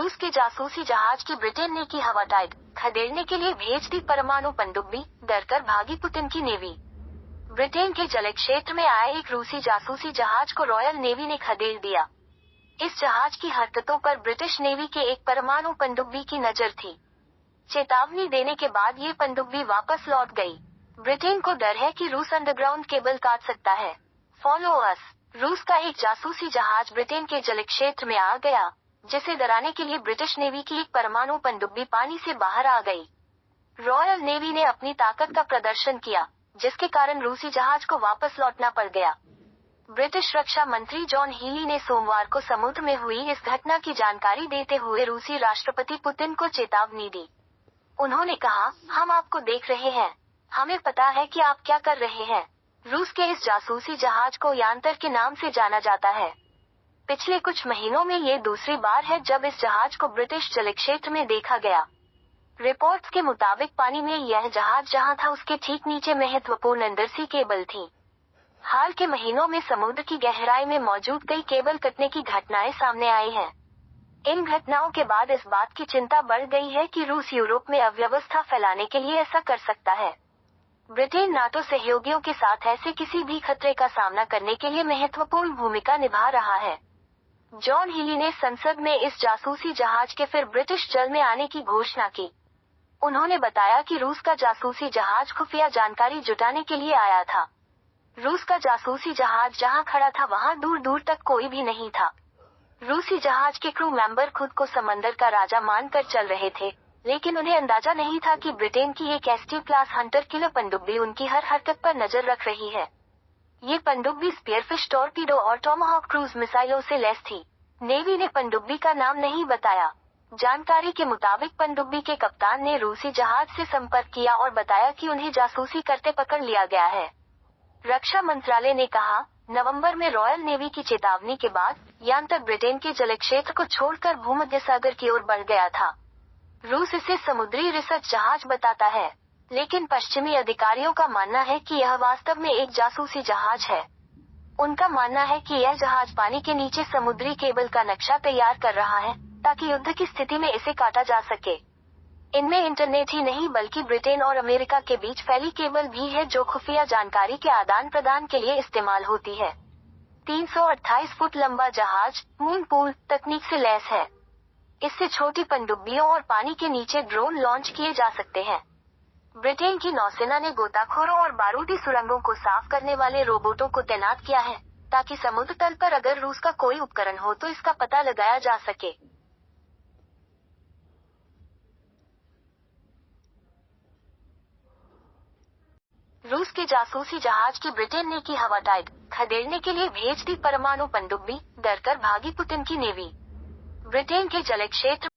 रूस के जासूसी जहाज की ब्रिटेन ने की हवा टाइट, खदेड़ने के लिए भेज दी परमाणु पनडुब्बी, डरकर भागी पुतिन की नेवी। ब्रिटेन के जल क्षेत्र में आए एक रूसी जासूसी जहाज को रॉयल नेवी ने खदेड़ दिया। इस जहाज की हरकतों पर ब्रिटिश नेवी के एक परमाणु पनडुब्बी की नजर थी। चेतावनी देने के बाद ये पनडुब्बी वापस लौट गई। ब्रिटेन को डर है कि रूस अंडरग्राउंड केबल काट सकता है। Follow us. रूस का एक जासूसी जहाज ब्रिटेन के जल क्षेत्र में आ गया, जिसे डराने के लिए ब्रिटिश नेवी की एक परमाणु पनडुब्बी पानी से बाहर आ गई। रॉयल नेवी ने अपनी ताकत का प्रदर्शन किया, जिसके कारण रूसी जहाज को वापस लौटना पड़ गया। ब्रिटिश रक्षा मंत्री जॉन हीली ने सोमवार को समुद्र में हुई इस घटना की जानकारी देते हुए रूसी राष्ट्रपति पुतिन को चेतावनी दी। उन्होंने कहा, हम आपको देख रहे हैं, हमें पता है कि आप क्या कर रहे हैं। रूस के इस जासूसी जहाज को यांतर के नाम से जाना जाता है। पिछले कुछ महीनों में ये दूसरी बार है जब इस जहाज को ब्रिटिश जल क्षेत्र में देखा गया। रिपोर्ट्स के मुताबिक पानी में यह जहाज जहां था उसके ठीक नीचे महत्वपूर्ण अंडरसी केबल थी। हाल के महीनों में समुद्र की गहराई में मौजूद कई केबल कटने की घटनाएं सामने आई हैं। इन घटनाओं के बाद इस बात की चिंता बढ़ गई है कि रूस यूरोप में अव्यवस्था फैलाने के लिए ऐसा कर सकता है। ब्रिटेन नाटो सहयोगियों के साथ ऐसे किसी भी खतरे का सामना करने के लिए महत्वपूर्ण भूमिका निभा रहा है। जॉन हीली ने संसद में इस जासूसी जहाज के फिर ब्रिटिश जल में आने की घोषणा की। उन्होंने बताया कि रूस का जासूसी जहाज खुफिया जानकारी जुटाने के लिए आया था। रूस का जासूसी जहाज जहां खड़ा था वहां दूर दूर तक कोई भी नहीं था। रूसी जहाज के क्रू मेंबर खुद को समंदर का राजा मानकर चल रहे थे, लेकिन उन्हें अंदाजा नहीं था कि ब्रिटेन की एक एसटी क्लास हंटर किलर पनडुब्बी उनकी हर हरकत पर नजर रख रही है। ये पनडुब्बी स्पीयरफिश टॉर्पीडो और टोमाहॉक क्रूज मिसाइलों से लैस थी। नेवी ने पनडुब्बी का नाम नहीं बताया। जानकारी के मुताबिक पनडुब्बी के कप्तान ने रूसी जहाज से संपर्क किया और बताया कि उन्हें जासूसी करते पकड़ लिया गया है। रक्षा मंत्रालय ने कहा, नवंबर में रॉयल नेवी की चेतावनी के बाद यांतर ब्रिटेन के जल क्षेत्र को छोड़कर भूमध्य सागर की ओर बढ़ गया था। रूस इसे समुद्री रिसर्च जहाज बताता है, लेकिन पश्चिमी अधिकारियों का मानना है कि यह वास्तव में एक जासूसी जहाज है। उनका मानना है कि यह जहाज पानी के नीचे समुद्री केबल का नक्शा तैयार कर रहा है, ताकि युद्ध की स्थिति में इसे काटा जा सके। इनमें इंटरनेट ही नहीं बल्कि ब्रिटेन और अमेरिका के बीच फैली केबल भी है जो खुफिया जानकारी के आदान प्रदान के लिए इस्तेमाल होती है। 328 फुट लंबा जहाज मून पूल तकनीक से लैस है। इससे छोटी पनडुब्बियों और पानी के नीचे ड्रोन लॉन्च किए जा सकते हैं। ब्रिटेन की नौसेना ने गोताखोरों और बारूदी सुरंगों को साफ करने वाले रोबोटों को तैनात किया है, ताकि समुद्र तल पर अगर रूस का कोई उपकरण हो तो इसका पता लगाया जा सके। रूस के जासूसी जहाज की ब्रिटेन ने की हवा टाइट, खदेड़ने के लिए भेज दी परमाणु पनडुब्बी, डरकर भागी पुतिन की नेवी। ब्रिटेन के जल क्षेत्र